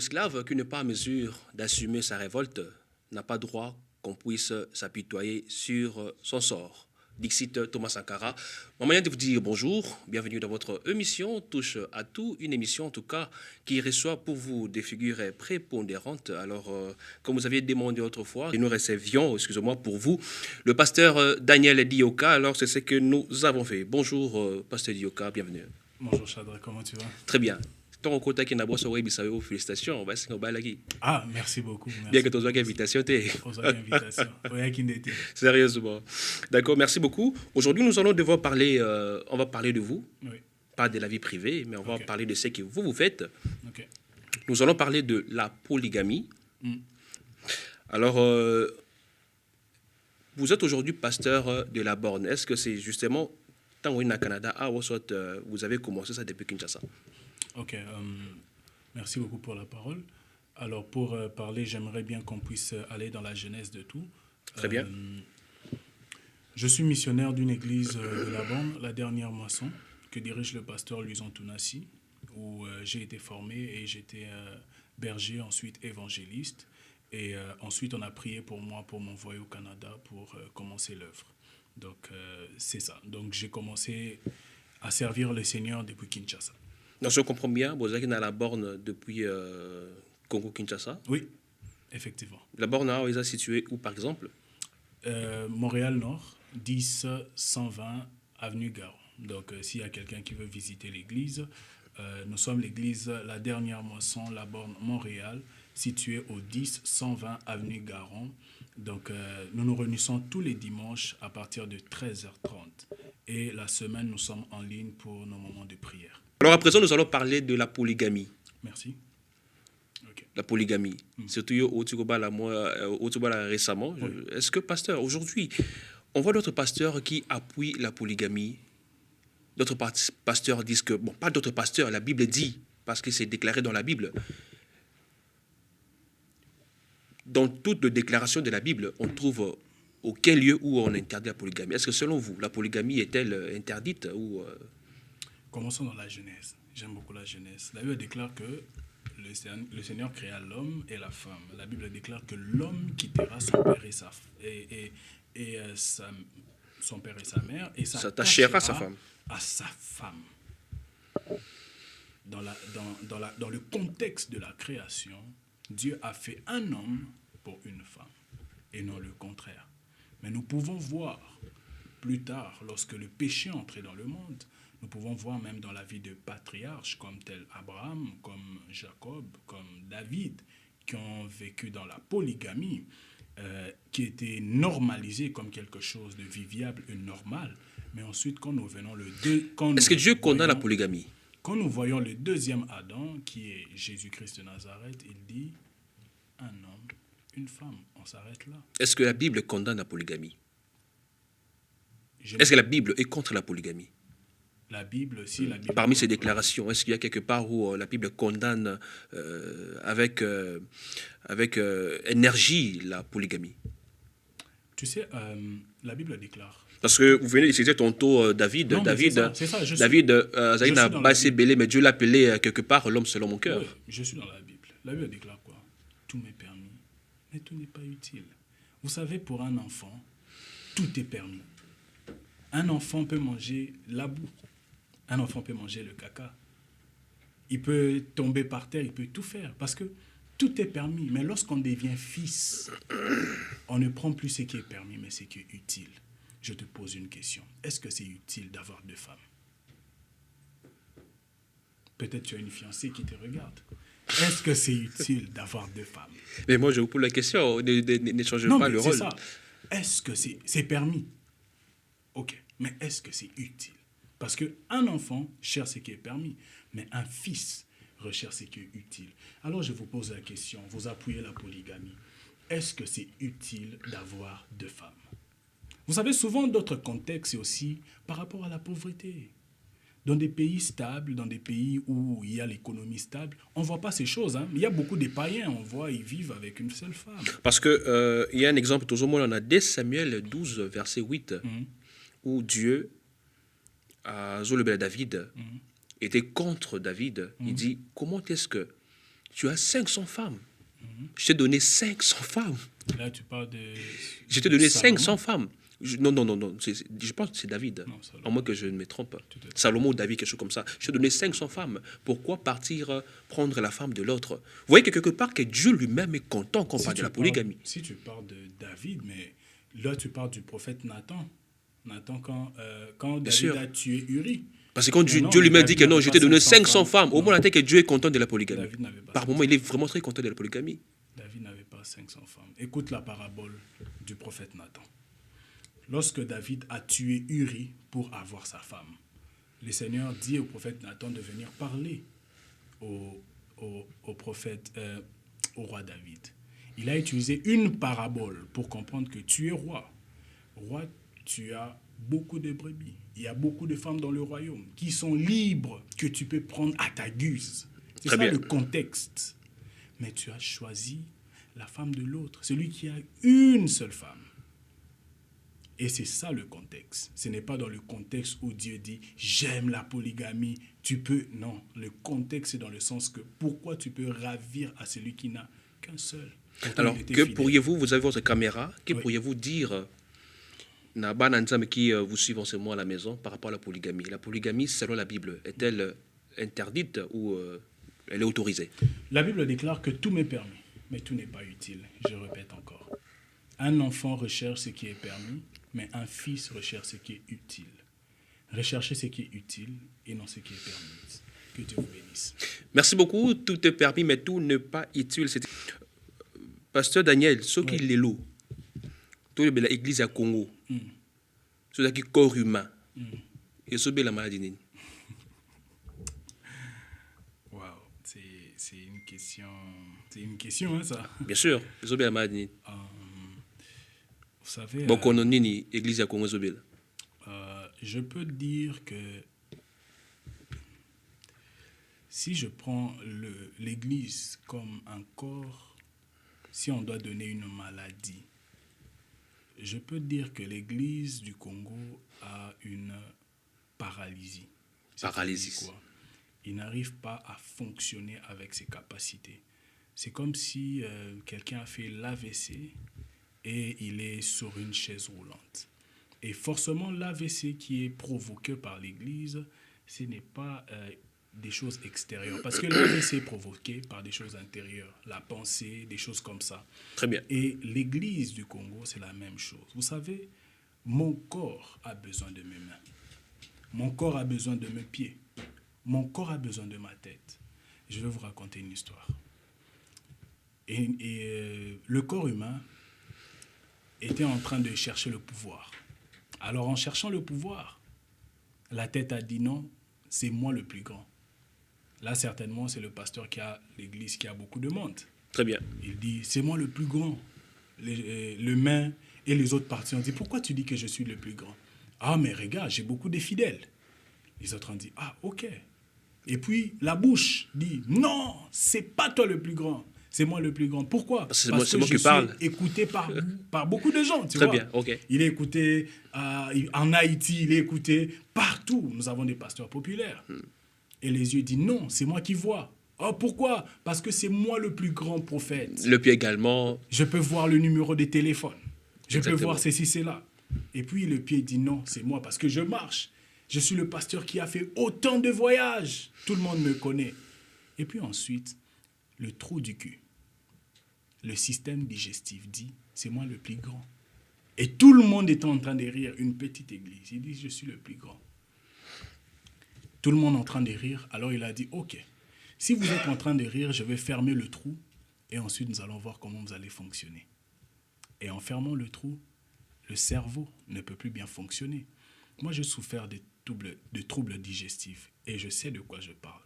L'esclave qui n'est pas en mesure d'assumer sa révolte n'a pas droit qu'on puisse s'apitoyer sur son sort. Dixit Thomas Sankara. Mon moyen de vous dire bonjour, bienvenue dans votre émission Touche à tout, une émission en tout cas qui reçoit pour vous des figures prépondérantes. Alors, comme vous aviez demandé autrefois, nous recevions, excusez-moi pour vous, le pasteur Daniel Dioka. Alors, c'est ce que nous avons fait. Bonjour, pasteur Dioka, bienvenue. Bonjour Chadra, comment tu vas? Très bien. Ton côté qui n'a pas sauvé, félicitations. On va se faire. Ah, merci beaucoup. Merci. Bien que tu aies une invitation. Invitation. Sérieusement. D'accord, merci beaucoup. Aujourd'hui, nous allons devoir parler, on va parler de vous, oui. Pas de la vie privée, mais on va parler de ce que vous faites. Okay. Nous allons parler de la polygamie. Alors, vous êtes aujourd'hui pasteur de la Borne. Est-ce que c'est justement, tant que vous êtes au Canada, vous avez commencé ça depuis Kinshasa? Ok, merci beaucoup pour la parole. Alors, pour parler, j'aimerais bien qu'on puisse aller dans la genèse de tout. Très bien. Je suis missionnaire d'une église de la Borne, la dernière moisson, que dirige le pasteur Luison Tounassi, où j'ai été formé et j'étais berger, ensuite évangéliste. Et ensuite, on a prié pour moi pour m'envoyer au Canada pour commencer l'œuvre. Donc, c'est ça. Donc, j'ai commencé à servir le Seigneur depuis Kinshasa. Donc, je comprends bien, vous êtes à la Borne depuis Congo-Kinshasa? Oui, effectivement. La Borne, elle est située où, par exemple? Montréal-Nord, 10-120 avenue Garon. Donc, s'il y a quelqu'un qui veut visiter l'église, nous sommes l'église La Dernière Moisson, la Borne Montréal, située au 10-120 avenue Garon. Donc, nous nous réunissons tous les dimanches à partir de 13h30. Et la semaine, nous sommes en ligne pour nos moments de prière. Alors, à présent, nous allons parler de la polygamie. Merci. Okay. La polygamie. Surtout au Tugobala récemment. Oui. Est-ce que, pasteur, aujourd'hui, on voit d'autres pasteurs qui appuient la polygamie? D'autres pasteurs disent que, bon, pas d'autres pasteurs, la Bible dit, parce que c'est déclaré dans la Bible. Dans toute déclaration de la Bible, on trouve aucun lieu où on interdit la polygamie. Est-ce que selon vous, la polygamie est-elle interdite ou Commençons dans la Genèse. J'aime beaucoup la Genèse. La Bible déclare que le Seigneur créa l'homme et la femme. La Bible déclare que l'homme quittera son père son père et sa mère et s'attachera à sa femme. Dans le contexte de la création, Dieu a fait un homme pour une femme et non le contraire. Mais nous pouvons voir plus tard, lorsque le péché est entré dans le monde, nous pouvons voir même dans la vie de patriarches comme tel Abraham, comme Jacob, comme David, qui ont vécu dans la polygamie, qui était normalisée comme quelque chose de viviable et normal. Mais ensuite, quand nous venons Est-ce que Dieu condamne la polygamie? Quand nous voyons le deuxième Adam, qui est Jésus-Christ de Nazareth, il dit un homme, une femme. On s'arrête là. Est-ce que la Bible condamne la polygamie? Est-ce que la Bible est contre la polygamie? La Bible, si la Bible... Parmi ces déclarations, est-ce qu'il y a quelque part où la Bible condamne avec énergie la polygamie? Tu sais, la Bible déclare... Parce que vous venez d'utiliser tantôt David. Non, David, David n'a pas assez belé, mais Dieu l'a appelé quelque part l'homme selon mon cœur. Oui, je suis dans la Bible. La Bible déclare quoi? Tout m'est permis, mais tout n'est pas utile. Vous savez, pour un enfant, tout est permis. Un enfant peut manger la boue. Un enfant peut manger le caca. Il peut tomber par terre, il peut tout faire. Parce que tout est permis. Mais lorsqu'on devient fils, on ne prend plus ce qui est permis, mais ce qui est utile. Je te pose une question. Est-ce que c'est utile d'avoir deux femmes? Peut-être tu as une fiancée qui te regarde. Est-ce que c'est utile d'avoir deux femmes? Mais moi, je vous pose la question. Ne changez pas le rôle. Ça. Est-ce que c'est permis? Ok. Mais est-ce que c'est utile? Parce qu'un enfant cherche ce qui est permis, mais un fils recherche ce qui est utile. Alors je vous pose la question, vous appuyez la polygamie. Est-ce que c'est utile d'avoir deux femmes? Vous savez, souvent d'autres contextes, c'est aussi par rapport à la pauvreté. Dans des pays stables, dans des pays où il y a l'économie stable, on ne voit pas ces choses. Hein. Il y a beaucoup de païens, on voit, ils vivent avec une seule femme. Parce qu'il y a un exemple, toujours moi, on a 2 Samuel 12, verset 8, où Dieu, à David, était contre David. Il dit, comment est-ce que tu as 500 femmes. Je t'ai donné 500 femmes. Là, tu parles de... Je t'ai donné Salomon. 500 femmes. Non. Je pense que c'est David. Non, Salomon. À moins que je ne me trompe. Tout à fait. Salomon ou David, quelque chose comme ça. Je t'ai donné 500 femmes. Pourquoi partir prendre la femme de l'autre? Vous voyez que quelque part, que Dieu lui-même est content qu'on parle de la polygamie. Si tu parles de David, mais là, tu parles du prophète Nathan. Nathan, quand David sûr. a tué Uri. Parce que quand Dieu, non, Dieu mais lui-même David dit que non, n'avait je pas t'ai donné 500 500 femmes, au Non. moins on a que Dieu est content de la polygamie. David n'avait pas Par 500. moment, il est vraiment très content de la polygamie. David n'avait pas 500 femmes. Écoute la parabole du prophète Nathan. Lorsque David a tué Uri pour avoir sa femme, le Seigneur dit au prophète Nathan de venir parler au prophète, au roi David. Il a utilisé une parabole pour comprendre que tu es roi. Roi, tu as beaucoup de brebis. Il y a beaucoup de femmes dans le royaume qui sont libres, que tu peux prendre à ta guise. C'est Très ça bien. le contexte. Mais tu as choisi la femme de l'autre, celui qui a une seule femme. Et c'est ça le contexte. Ce n'est pas dans le contexte où Dieu dit « j'aime la polygamie, tu peux ». Non, le contexte c'est dans le sens que pourquoi tu peux ravir à celui qui n'a qu'un seul. Pourtant, Alors, il était que fidèle. pourriez-vous, vous avez votre caméra, que Oui. pourriez-vous dire Naba Nanzam qui vous suivent en ce moment à la maison par rapport à la polygamie? La polygamie, selon la Bible, est-elle interdite ou elle est autorisée? La Bible déclare que tout m'est permis, mais tout n'est pas utile. Je répète encore. Un enfant recherche ce qui est permis, mais un fils recherche ce qui est utile. Recherchez ce qui est utile et non ce qui est permis. Que Dieu vous bénisse. Merci beaucoup. Tout est permis, mais tout n'est pas utile. Pasteur Daniel, ce qui est l'eau, tout l'église à Congo, ce qui est corps humain, et ce qui est la maladie. Waouh, c'est une question, hein, ça. Bien sûr, ce qui est la maladie. Vous savez, Bon, on a une église à Congo, je peux dire que si je prends l'Église comme un corps, si on doit donner une maladie, je peux dire que l'Église du Congo a une paralysie. Paralysie. C'est-à-dire quoi? Il n'arrive pas à fonctionner avec ses capacités. C'est comme si quelqu'un a fait l'AVC et il est sur une chaise roulante. Et forcément, l'AVC qui est provoqué par l'Église, ce n'est pas des choses extérieures. Parce que l'AVC est provoqué par des choses intérieures, la pensée, des choses comme ça. Très bien. Et l'Église du Congo, c'est la même chose. Vous savez, mon corps a besoin de mes mains. Mon corps a besoin de mes pieds. Mon corps a besoin de ma tête. Je vais vous raconter une histoire. Et le corps humain était en train de chercher le pouvoir. Alors, en cherchant le pouvoir, la tête a dit non, c'est moi le plus grand. Là, certainement, c'est le pasteur qui a l'église qui a beaucoup de monde. Très bien. Il dit, c'est moi le plus grand. Le main et les autres parties ont dit, pourquoi tu dis que je suis le plus grand? Ah, mais regarde, j'ai beaucoup de fidèles. Les autres ont dit, ah, ok. Et puis, la bouche dit, non, c'est pas toi le plus grand. C'est moi le plus grand. Pourquoi? Parce que Parce c'est que moi je qui parle. suis écouté par beaucoup de gens, tu Très vois. bien, ok. Il est écouté en Haïti, il est écouté partout. Nous avons des pasteurs populaires. Et les yeux disent, non, c'est moi qui vois. Oh, pourquoi? Parce que c'est moi le plus grand prophète. Le pied également. Je peux voir le numéro de téléphone. Je peux Exactement. voir ceci, cela. Et puis le pied dit, non, c'est moi parce que je marche. Je suis le pasteur qui a fait autant de voyages. Tout le monde me connaît. Et puis ensuite, le trou du cul. Le système digestif dit, c'est moi le plus grand. Et tout le monde est en train de rire. Une petite église. Il dit, je suis le plus grand. Tout le monde est en train de rire. Alors il a dit, ok, si vous êtes en train de rire, je vais fermer le trou. Et ensuite, nous allons voir comment vous allez fonctionner. Et en fermant le trou, le cerveau ne peut plus bien fonctionner. Moi, j'ai souffert de troubles digestifs et je sais de quoi je parle.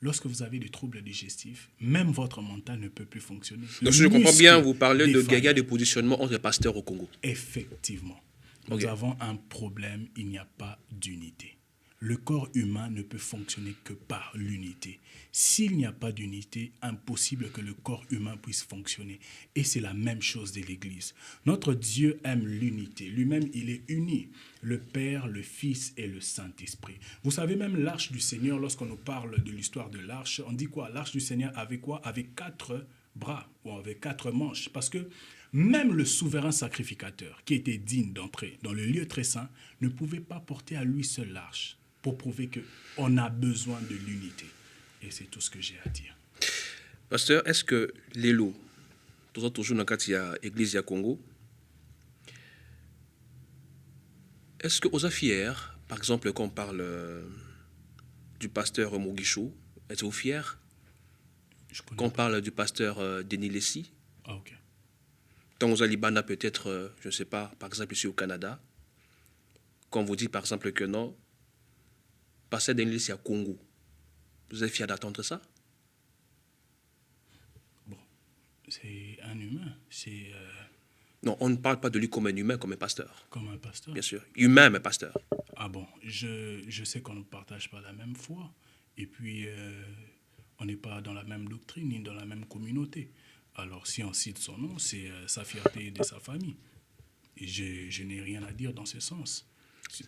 Lorsque vous avez des troubles digestifs, même votre mental ne peut plus fonctionner. Donc, si je comprends bien, vous parlez de défaillant. guerre de positionnement entre pasteurs au Congo. Effectivement. Nous Ok. avons un problème, il n'y a pas d'unité. Le corps humain ne peut fonctionner que par l'unité. S'il n'y a pas d'unité, impossible que le corps humain puisse fonctionner. Et c'est la même chose de l'Église. Notre Dieu aime l'unité. Lui-même, il est uni. Le Père, le Fils et le Saint-Esprit. Vous savez, même l'arche du Seigneur, lorsqu'on nous parle de l'histoire de l'arche, on dit quoi? L'arche du Seigneur avec quoi? Avec 4 bras ou avec 4 manches. Parce que même le souverain sacrificateur, qui était digne d'entrer dans le lieu très saint, ne pouvait pas porter à lui seul l'arche pour prouver qu'on a besoin de l'unité. Et c'est tout ce que j'ai à dire. Pasteur, est-ce que l'élo, toujours dans l'église du Congo, est-ce que vous êtes fiers, par exemple, quand on parle du pasteur Moguichou, êtes-vous fiers? Quand on parle du pasteur Denis Lessi, ah, ok. Quand vous allez Libana, peut-être, je ne sais pas, par exemple ici au Canada, quand on vous dit par exemple que non, pasteur Denis Lessi à Congo, vous êtes fiers d'attendre ça? Bon, c'est un humain, c'est... Non, on ne parle pas de lui comme un humain, comme un pasteur. Comme un pasteur? Bien sûr, humain mais pasteur. Ah bon, je sais qu'on ne partage pas la même foi, et puis on n'est pas dans la même doctrine, ni dans la même communauté. Alors si on cite son nom, c'est sa fierté de sa famille. Et je n'ai rien à dire dans ce sens.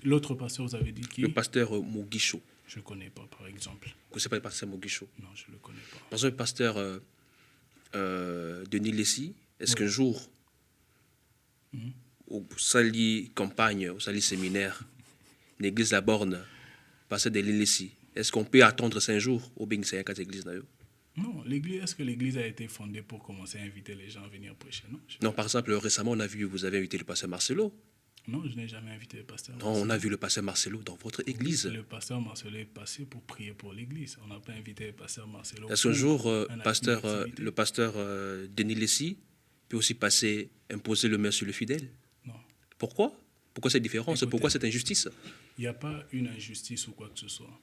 L'autre pasteur, vous avez dit qui? Le pasteur Moguichou. Je ne le connais pas, par exemple. Vous ne connaissez pas le pasteur Moguichou? Non, je ne le connais pas. Par exemple, le pasteur Denis Lessi, est-ce qu'un jour, au Sali campagne, au Sali séminaire, l'église La Borne, pasteur Denis Lessi, est-ce qu'on peut attendre 5 jours au Bing Sayan 4 églises? Non, l'église, est-ce que l'église a été fondée pour commencer à inviter les gens à venir prêcher? Non, non, par exemple, récemment, on a vu, vous avez invité le pasteur Marcelo. Non, je n'ai jamais invité le pasteur Marcelo. Non, on a vu le pasteur Marcelo dans votre église. Le pasteur Marcelo est passé pour prier pour l'église. On n'a pas invité le pasteur Marcelo. Est-ce qu'un jour, le pasteur Denis Lessi peut aussi passer, imposer le main sur le fidèle? Non. Pourquoi? Pourquoi cette différence? Écoutez, pourquoi cette injustice? Il n'y a pas une injustice ou quoi que ce soit.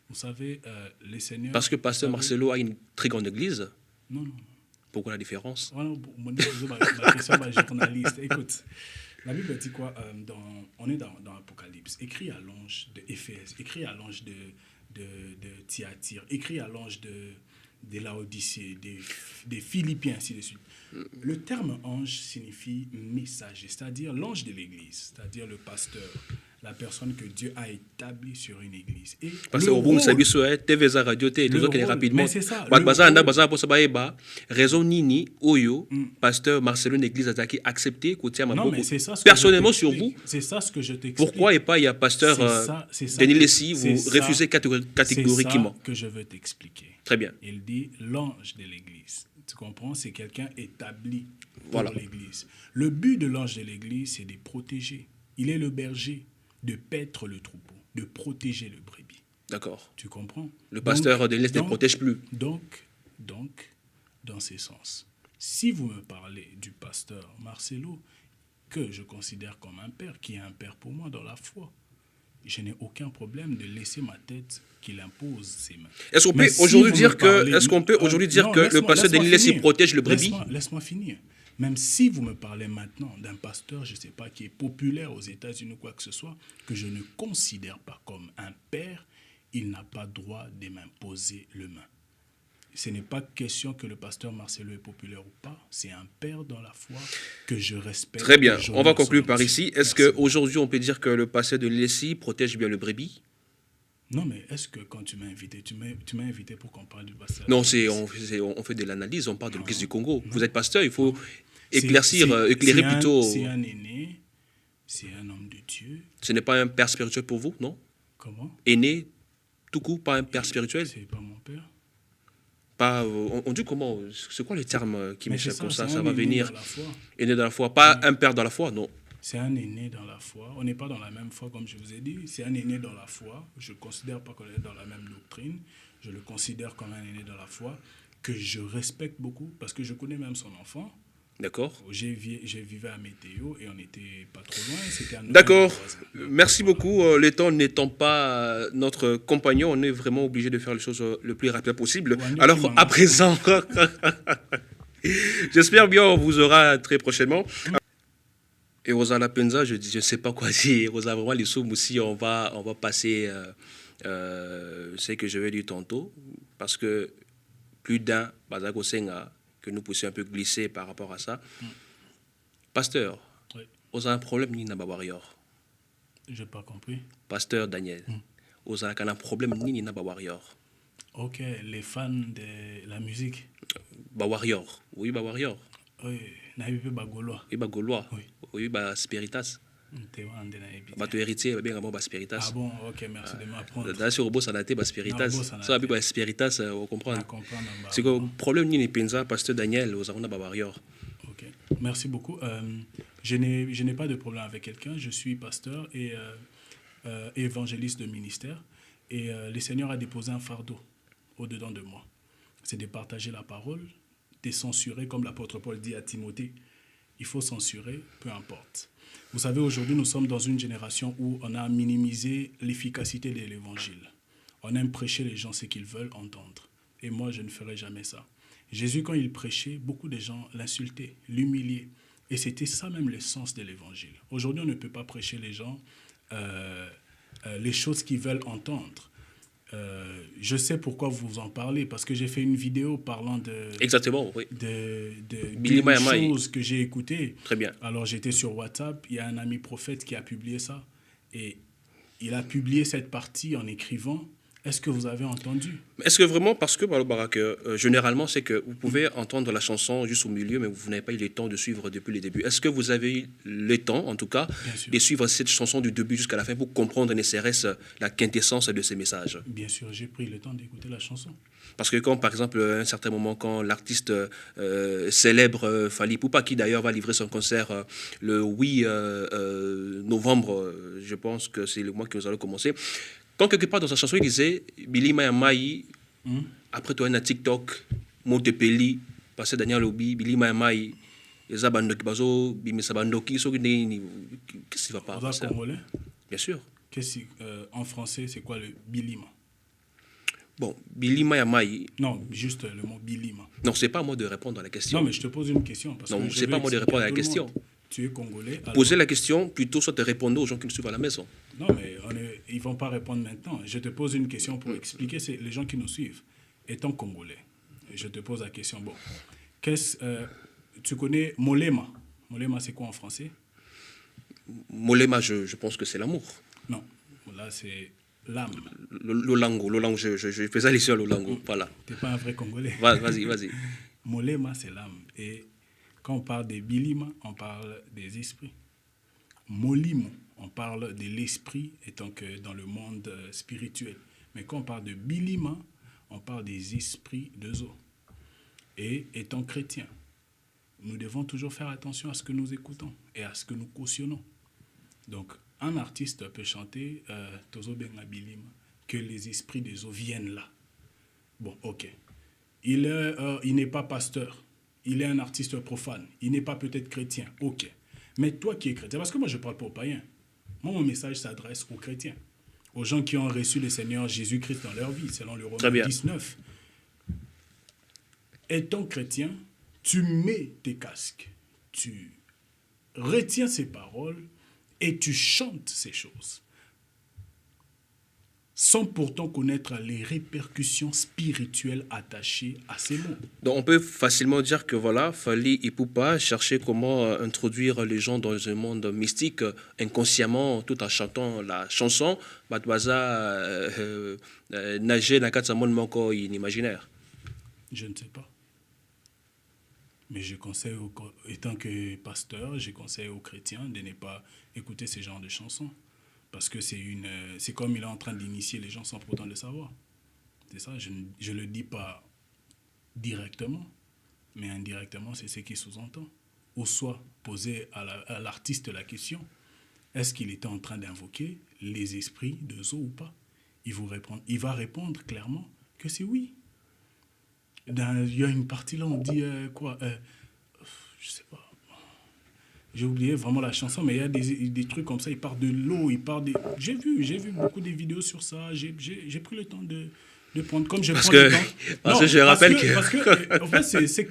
Vous savez, les seigneurs... Parce que pasteur Marcelo a une très grande église? Non, non. Pourquoi la différence? Ma question, ma journaliste. Écoute, la Bible dit quoi? On est dans l'Apocalypse. Écrit à l'ange d'Éphèse, écrit à l'ange de Thyatire, écrit à l'ange de Laodicée, des Philippiens, ainsi de suite. Le terme ange signifie messager, c'est-à-dire l'ange de l'église, c'est-à-dire le pasteur, la personne que Dieu a établie sur une église. Et parce que au bout de TV radio rapidement. Mais c'est ça. Raison nini oyo pasteur Marcelo l'église a accepté non, mais c'est ça personnellement sur vous. C'est ça ce que je t'explique. Pourquoi et pas il y a pasteur Denis Lessi, vous refusez catégoriquement? C'est ça que je veux t'expliquer. Très bien. Il dit l'ange de l'église. Tu comprends? C'est quelqu'un établi pour l'église. Le but de l'ange de l'église, c'est de protéger. Il est le berger, de paître le troupeau, de protéger le brebis. D'accord. Tu comprends? Le pasteur de l'Est ne protège plus. Donc, dans ce sens, si vous me parlez du pasteur Marcelo, que je considère comme un père, qui est un père pour moi dans la foi, je n'ai aucun problème de laisser ma tête qu'il impose ses mains. Est-ce qu'on peut aujourd'hui dire que le pasteur Denis Lessi protège le brebis? Laisse-moi finir. Même si vous me parlez maintenant d'un pasteur, je ne sais pas, qui est populaire aux États-Unis ou quoi que ce soit, que je ne considère pas comme un père, il n'a pas droit de m'imposer le main. Ce n'est pas question que le pasteur Marcelo est populaire ou pas, c'est un père dans la foi que je respecte. Très bien, on va conclure par ici. Est-ce qu'aujourd'hui on peut dire que le pasteur de Lessi protège bien le brebis? Non, mais est-ce que quand tu m'as invité, tu m'as invité pour qu'on parle du pasteur? Non, on fait de l'analyse, on parle de l'église du Congo. Vous êtes pasteur, il faut éclairer plutôt. C'est un aîné, c'est un homme de Dieu. Ce n'est pas un père spirituel pour vous, non? Comment? Aîné, tout court, pas un père spirituel? C'est pas mon père. Pas, on dit comment? C'est quoi les termes qui m'échappent comme ça? Ça va venir. Aîné dans la foi. Pas un père dans la foi, non. C'est un aîné dans la foi. On n'est pas dans la même foi, comme je vous ai dit. C'est un aîné dans la foi. Je ne considère pas qu'on est dans la même doctrine. Je le considère comme un aîné dans la foi, que je respecte beaucoup, parce que je connais même son enfant. D'accord. J'ai vécu à Météo et on n'était pas trop loin. D'accord. Merci beaucoup. Le temps n'étant pas notre compagnon, on est vraiment obligé de faire les choses le plus rapide possible. Alors, à présent, j'espère bien on vous aura très prochainement. Et Rosa Lapenza, je ne sais pas quoi dire. Rosa, vraiment, les sommes aussi, on va passer ce que je vais dire tantôt, parce que plus d'un, Bazako Senga, que nous puissions un peu glisser par rapport à ça. Pasteur, Oui, on a un problème, ni n'a warrior. j'ai pas compris. Pasteur Daniel, on a un problème, ni n'a warrior. Ok, les fans de la musique. Warrior, oui, warrior. Oui, naïve bagolois. Oui, gaulois. Oui. Oui, spiritas. T'es wande naïve. Tu héritier, bien avant Ah spiritas. bon, ok, merci de m'apprendre. Dans ce robot, ça a été spiritas. Ça a été spiritas, on comprend. À comprendre. C'est que le problème, ni pensa, pasteur Daniel, on a warrior. Ok, merci beaucoup. Je n'ai pas de problème avec quelqu'un. Je suis pasteur et évangéliste de ministère. Et le Seigneur a déposé un fardeau au-dedans de moi. C'est de partager la parole, de censurer, comme l'apôtre Paul dit à Timothée. Il faut censurer, peu importe. Vous savez, aujourd'hui, nous sommes dans une génération où on a minimisé l'efficacité de l'évangile. On aime prêcher les gens ce qu'ils veulent entendre. Et moi, je ne ferai jamais ça. Jésus, quand il prêchait, beaucoup de gens l'insultaient, l'humiliaient. Et c'était ça même le sens de l'évangile. Aujourd'hui, on ne peut pas prêcher les gens les choses qu'ils veulent entendre. Je sais pourquoi vous en parlez, parce que j'ai fait une vidéo parlant Exactement, oui. d'une chose que j'ai écoutée. Très bien. Alors j'étais sur WhatsApp, il y a un ami prophète qui a publié ça, et il a publié cette partie en écrivant « Est-ce que vous avez entendu ?» Est-ce que vraiment, parce que généralement, c'est que vous pouvez entendre la chanson juste au milieu, mais vous n'avez pas eu le temps de suivre depuis le début. Est-ce que vous avez eu le temps, en tout cas, de suivre cette chanson du début jusqu'à la fin pour comprendre, ne serait-ce la quintessence de ces messages? Bien sûr, j'ai pris le temps d'écouter la chanson. Parce que quand, par exemple, à un certain moment, quand l'artiste célèbre Fally Ipupa, qui d'ailleurs va livrer son concert le 8 novembre, je pense que c'est le mois que nous allons commencer, quand quelque part dans sa chanson, il disait « Billy Maya Mai », après toi, on a TikTok, Montepelli, parce que Daniel Lobby, Billy Maya Mai, les Abandoki Bazo, Bimi Sabandoki, qu'est-ce qui va pas? Vous êtes congolais? Bien sûr. En français, c'est quoi le bilima? Bon, Billy Maya Mai. Non, juste le mot bilima. Non, c'est pas à moi de répondre à la question. Non, mais je te pose une question. Parce non, que c'est pas à moi de répondre à la question. Tu es congolais. Alors... Poser la question, plutôt soit te répondre aux gens qui nous suivent à la maison. Non, mais ils ne vont pas répondre maintenant. Je te pose une question pour expliquer les gens qui nous suivent. Étant congolais, je te pose la question. Bon, tu connais Molema? Molema, c'est quoi en français? Molema, je pense que c'est l'amour. Non, là, c'est l'âme. L'olango, je fais ça ici à l'olango, voilà. Tu n'es pas un vrai Congolais. Vas-y. Molema, c'est l'âme. Et quand on parle des bilima, on parle des esprits. Molimo, on parle de l'esprit étant que dans le monde spirituel. Mais quand on parle de bilima, on parle des esprits de zo. Et étant chrétien, nous devons toujours faire attention à ce que nous écoutons et à ce que nous cautionnons. Donc, un artiste peut chanter Tozo Benga Bilima, que les esprits des eaux viennent là. Bon, ok. Il n'est pas pasteur. Il est un artiste profane. Il n'est pas peut-être chrétien. Ok. Mais toi qui es chrétien, parce que moi je ne parle pas aux païens. Moi, mon message s'adresse aux chrétiens. Aux gens qui ont reçu le Seigneur Jésus-Christ dans leur vie, selon le Romains 19. Étant chrétien, tu mets tes casques. Tu retiens ces paroles et tu chantes ces choses. Sans pourtant connaître les répercussions spirituelles attachées à ces mots. Donc on peut facilement dire que voilà, Fally Ipupa cherchait comment introduire les gens dans un monde mystique inconsciemment tout en chantant la chanson Batwaza nager dans un monde encore inimaginaire. Je ne sais pas. Mais je conseille, étant que pasteur, je conseille aux chrétiens de ne pas écouter ce genre de chansons. Parce que c'est comme il est en train d'initier les gens sans pourtant le savoir. C'est ça, je ne le dis pas directement, mais indirectement, c'est ce qui sous-entend. Ou soit poser à l'artiste la question, est-ce qu'il était en train d'invoquer les esprits de Zo ou pas? Il va répondre clairement que c'est oui. Il y a une partie là, on dit je sais pas. J'ai oublié vraiment la chanson, mais il y a des trucs comme ça. Il parle de l'eau, il parle des... J'ai vu beaucoup de vidéos sur ça. J'ai pris le temps de prendre, comme je Parce prends que, le temps. parce Non, que je rappelle parce que, en fait,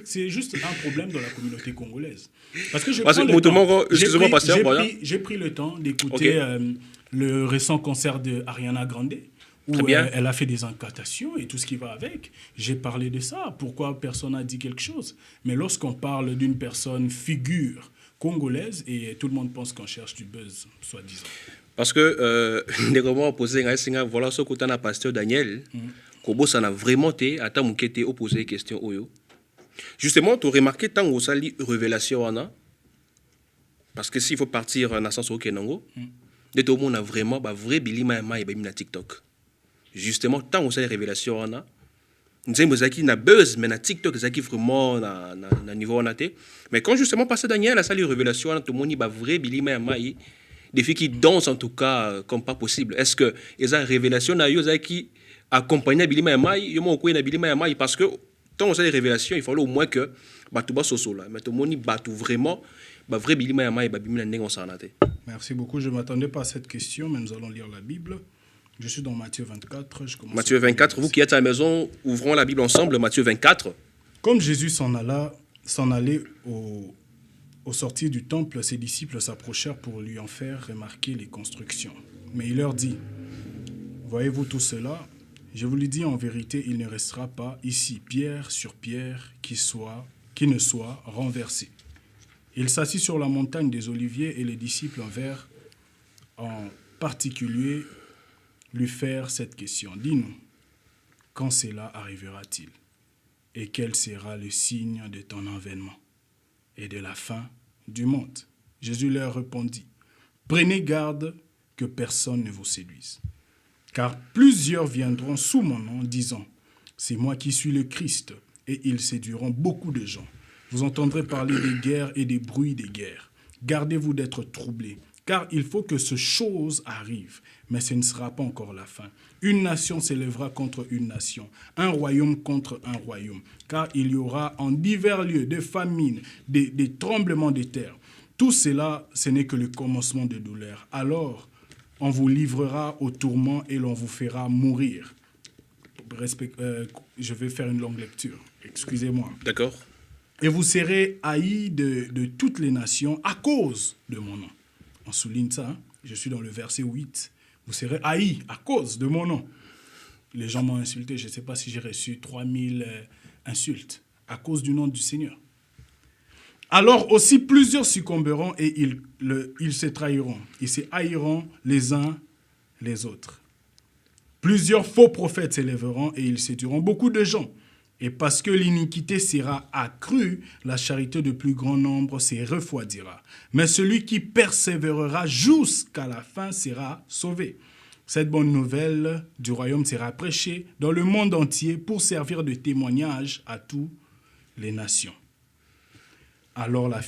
c'est juste un problème dans la communauté congolaise. Parce que je Parce prends que, le temps. excusez-moi, pasteur, voilà. J'ai pris le temps Ok, d'écouter le récent concert de Ariana Grande, très où bien. elle a fait des incantations et tout ce qui va avec. J'ai parlé de ça. Pourquoi personne n'a dit quelque chose? Mais lorsqu'on parle d'une personne figure congolaise, et tout le monde pense qu'on cherche du buzz, soi-disant. Parce que, les moments opposés, voilà ce côté na pasteur Daniel, Kobo, ça n'a vraiment été, à ta moukete opposé question Oyo. Justement, tu as remarqué tant que ça lit révélation, parce que s'il faut partir dans le sens où Kenango, de tout le monde a vraiment, bah, vrai Billy Maïma et Bimina TikTok. Justement, tant que ça révélation, nous avons na buzz, mais na TikTok, c'est qui vraiment na niveau on a été. Mais quand justement pasteur Daniel a sali révélation, tout le monde a vrai Billy Maïma, des filles qui dansent en tout cas comme pas possible. Est-ce que ils ont révélation na yo qui accompagne Billy Maïma, yo mo ko na Billy Maïma parce que tant on a des révélations, il fallait au moins que batu ba soso là, mais tout le monde batu vraiment ba vrai Billy Maïma et ba bimina ndenge on s'en a été. Merci beaucoup. Je ne m'attendais pas à cette question, mais nous allons lire la Bible. Je suis dans Matthieu 24. Matthieu 24, vous qui êtes à la maison, ouvrons la Bible ensemble, Matthieu 24. Comme Jésus s'en allait au sortir du temple, ses disciples s'approchèrent pour lui en faire remarquer les constructions. Mais il leur dit, « Voyez-vous tout cela? Je vous le dis en vérité, il ne restera pas ici pierre sur pierre qui ne soit renversée. » Il s'assit sur la montagne des Oliviers et les disciples vinrent en particulier lui faire cette question. Dis-nous, quand cela arrivera-t-il? Et quel sera le signe de ton avènement et de la fin du monde? Jésus leur répondit, prenez garde que personne ne vous séduise. Car plusieurs viendront sous mon nom disant, c'est moi qui suis le Christ, et ils séduiront beaucoup de gens. Vous entendrez parler des guerres et des bruits des guerres. Gardez-vous d'être troublés, car il faut que ce chose arrive, mais ce ne sera pas encore la fin. Une nation s'élèvera contre une nation, un royaume contre un royaume, car il y aura en divers lieux des famines, des tremblements de terre. Tout cela, ce n'est que le commencement de douleur. Alors, on vous livrera au tourment et l'on vous fera mourir. Je vais faire une longue lecture, excusez-moi. D'accord. Et vous serez haïs de toutes les nations à cause de mon nom. On souligne ça, hein? Je suis dans le verset 8. Vous serez haïs à cause de mon nom. Les gens m'ont insulté, je ne sais pas si j'ai reçu 3000 insultes à cause du nom du Seigneur. Alors aussi plusieurs succomberont et ils se trahiront. Ils se haïront les uns les autres. Plusieurs faux prophètes s'élèveront et ils séduiront beaucoup de gens. Et parce que l'iniquité sera accrue, la charité de plus grand nombre se refroidira. Mais celui qui persévérera jusqu'à la fin sera sauvé. Cette bonne nouvelle du royaume sera prêchée dans le monde entier pour servir de témoignage à toutes les nations. Alors la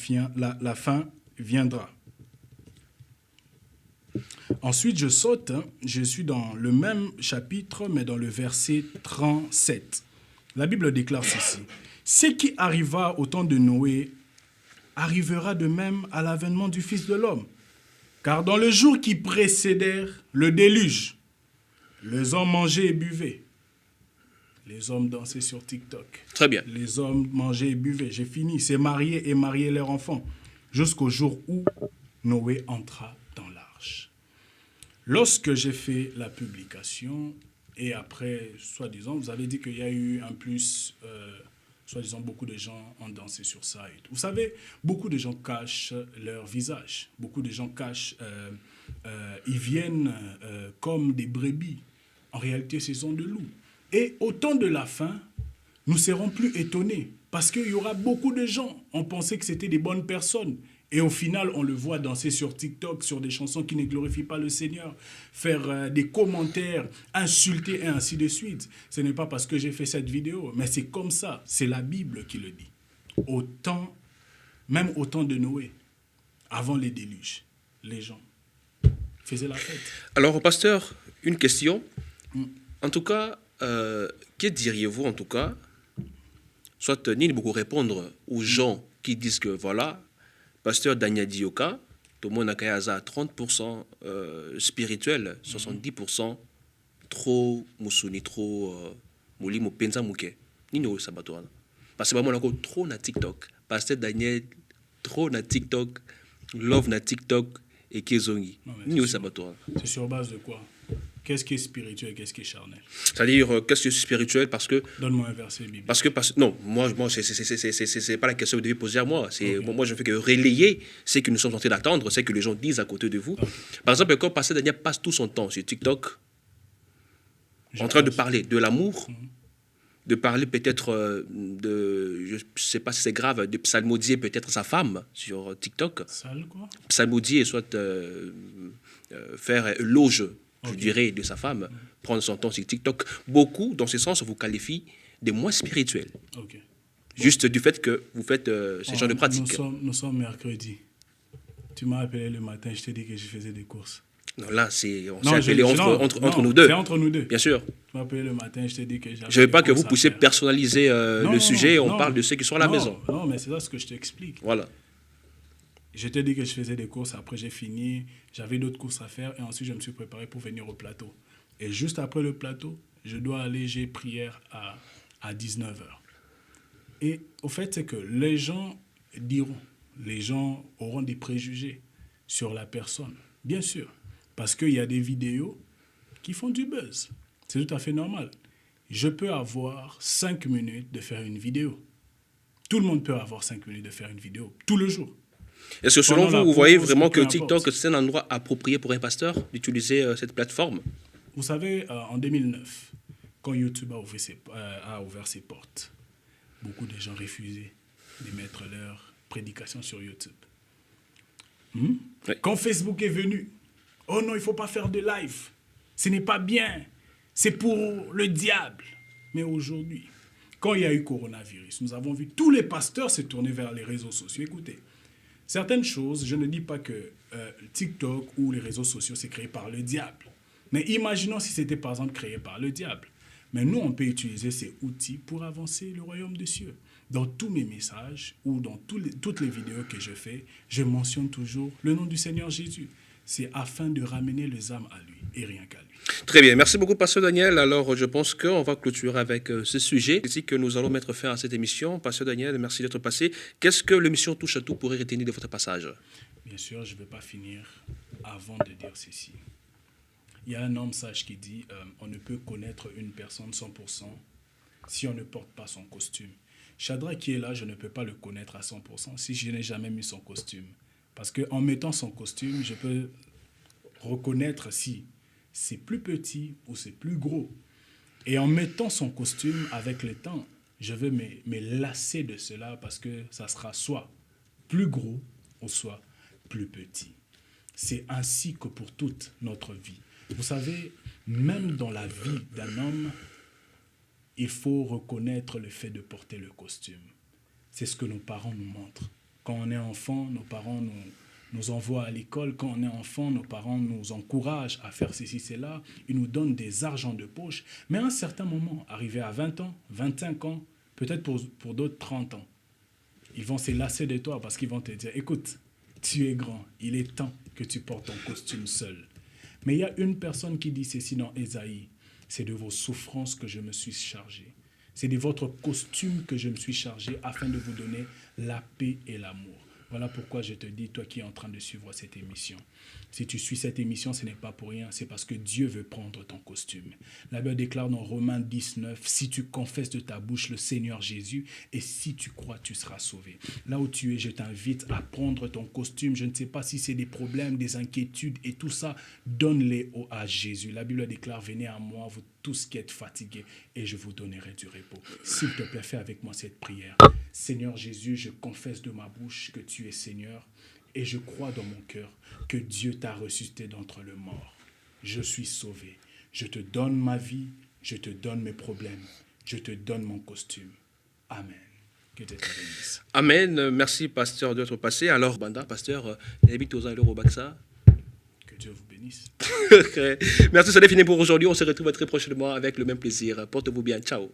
fin viendra. Ensuite, je saute, je suis dans le même chapitre, mais dans le verset 37. La Bible déclare ceci. Ce qui arriva au temps de Noé arrivera de même à l'avènement du Fils de l'homme. Car dans le jour qui précédèrent le déluge, les hommes mangeaient et buvaient. Les hommes dansaient sur TikTok. Très bien. Les hommes mangeaient et buvaient. J'ai fini. C'est marier et marier leurs enfants. Jusqu'au jour où Noé entra dans l'arche. Lorsque j'ai fait la publication, et après, soi-disant, vous avez dit qu'il y a eu un plus, soi-disant, beaucoup de gens ont dansé sur ça. Et tout. Vous savez, beaucoup de gens cachent leur visage. Beaucoup de gens cachent, ils viennent comme des brebis. En réalité, ce sont de loups. Et au temps de la fin, nous serons plus étonnés parce qu'il y aura beaucoup de gens. On pensait que c'était des bonnes personnes. Et au final, on le voit danser sur TikTok, sur des chansons qui ne glorifient pas le Seigneur, faire des commentaires, insulter et ainsi de suite. Ce n'est pas parce que j'ai fait cette vidéo, mais c'est comme ça. C'est la Bible qui le dit. Même au temps de Noé, avant les déluges, les gens faisaient la fête. Alors, pasteur, une question. En tout cas, que diriez-vous, en tout cas, soit ni beaucoup répondre aux gens qui disent que, voilà, pasteur Daniel Dioka, tout le monde a à 30% spirituel, 70% trop musuni trop moli mo penza muke nini o sabato wana parce que vraiment encore trop na TikTok pasteur Daniel trop na TikTok love na TikTok et kezongi nini o sabato wana c'est sur base de quoi? Qu'est-ce qui est spirituel et qu'est-ce qui est charnel? C'est-à-dire qu'est-ce qui est spirituel parce que donne-moi un verset biblique. Parce que non, moi c'est pas la question que vous devez poser à moi. C'est moi je ne fais que relayer ce que nous sommes en train d'attendre, ce que les gens disent à côté de vous. Par exemple, quand Pasteur Daniel passe tout son temps sur TikTok en train de parler de l'amour, de parler peut-être de, je sais pas si c'est grave, de psalmodier peut-être sa femme sur TikTok. Sale quoi? Psalmodier soit faire éloge, je dirais, de sa femme, prendre son temps sur TikTok. Beaucoup, dans ce sens, vous qualifient de moins spirituels. Okay. Juste du fait que vous faites ce genre de pratique. Nous sommes mercredi. Tu m'as appelé le matin, je t'ai dit que je faisais des courses. Non, là, on s'est appelé entre nous deux. C'est entre nous deux. Bien sûr. Tu m'as appelé le matin, je t'ai dit que j'avais. Je ne veux pas que vous puissiez personnaliser le sujet. On parle de ceux qui sont à la maison. Non, mais c'est ça ce que je t'explique. Voilà. Je t'ai dit que je faisais des courses, après j'ai fini, j'avais d'autres courses à faire et ensuite je me suis préparé pour venir au plateau. Et juste après le plateau, je dois aller, j'ai prière à 19h. Et au fait, c'est que les gens diront, les gens auront des préjugés sur la personne, bien sûr, parce qu'il y a des vidéos qui font du buzz. C'est tout à fait normal. Je peux avoir 5 minutes de faire une vidéo. Tout le monde peut avoir 5 minutes de faire une vidéo, tout le jour. Est-ce que selon vous, vous voyez vraiment que TikTok, c'est un endroit approprié pour un pasteur d'utiliser cette plateforme? Vous savez, en 2009, quand YouTube a ouvert ses portes, beaucoup de gens refusaient de mettre leur prédication sur YouTube. Oui. Quand Facebook est venu, oh non, il ne faut pas faire de live. Ce n'est pas bien. C'est pour le diable. Mais aujourd'hui, quand il y a eu coronavirus, nous avons vu tous les pasteurs se tourner vers les réseaux sociaux. Écoutez, certaines choses, je ne dis pas que TikTok ou les réseaux sociaux, c'est créé par le diable. Mais imaginons si c'était par exemple créé par le diable. Mais nous, on peut utiliser ces outils pour avancer le royaume des cieux. Dans tous mes messages ou dans toutes les vidéos que je fais, je mentionne toujours le nom du Seigneur Jésus. C'est afin de ramener les âmes à lui et rien qu'à lui. Très bien. Merci beaucoup, Pasteur Daniel. Alors, je pense qu'on va clôturer avec ce sujet. C'est ici que nous allons mettre fin à cette émission. Pasteur Daniel, merci d'être passé. Qu'est-ce que l'émission Touche à tout pourrait retenir de votre passage? Bien sûr, je ne vais pas finir avant de dire ceci. Il y a un homme sage qui dit on ne peut connaître une personne 100% si on ne porte pas son costume. Shadrach qui est là, je ne peux pas le connaître à 100% si je n'ai jamais mis son costume. Parce qu'en mettant son costume, je peux reconnaître si c'est plus petit ou c'est plus gros. Et en mettant son costume avec le temps, je vais me lasser de cela parce que ça sera soit plus gros ou soit plus petit. C'est ainsi que pour toute notre vie. Vous savez, même dans la vie d'un homme, il faut reconnaître le fait de porter le costume. C'est ce que nos parents nous montrent. Quand on est enfant, nos parents nous envoient à l'école. Quand on est enfant, nos parents nous encouragent à faire ceci, cela. Ils nous donnent des argents de poche. Mais à un certain moment, arrivé à 20 ans, 25 ans, peut-être pour d'autres 30 ans, ils vont se lasser de toi parce qu'ils vont te dire, écoute, tu es grand, il est temps que tu portes ton costume seul. Mais il y a une personne qui dit ceci dans Ésaïe, c'est de vos souffrances que je me suis chargé. C'est de votre costume que je me suis chargé afin de vous donner la paix et l'amour. Voilà pourquoi je te dis, toi qui es en train de suivre cette émission, si tu suis cette émission, ce n'est pas pour rien, c'est parce que Dieu veut prendre ton costume. La Bible déclare dans Romains 19, si tu confesses de ta bouche le Seigneur Jésus, et si tu crois, tu seras sauvé. Là où tu es, je t'invite à prendre ton costume. Je ne sais pas si c'est des problèmes, des inquiétudes et tout ça, donne-les à Jésus. La Bible déclare, venez à moi, vous tous qui êtes fatigués, et je vous donnerai du repos. S'il te plaît, fais avec moi cette prière. Seigneur Jésus, je confesse de ma bouche que tu es Seigneur et je crois dans mon cœur que Dieu t'a ressuscité d'entre les morts. Je suis sauvé. Je te donne ma vie, je te donne mes problèmes, je te donne mon costume. Amen. Que Dieu te bénisse. Amen. Merci, pasteur, d'être passé. Alors, Banda, pasteur, habite aux allures au Baxa. Que Dieu vous bénisse. Merci, c'est fini pour aujourd'hui. On se retrouve très prochainement avec le même plaisir. Portez-vous bien. Ciao.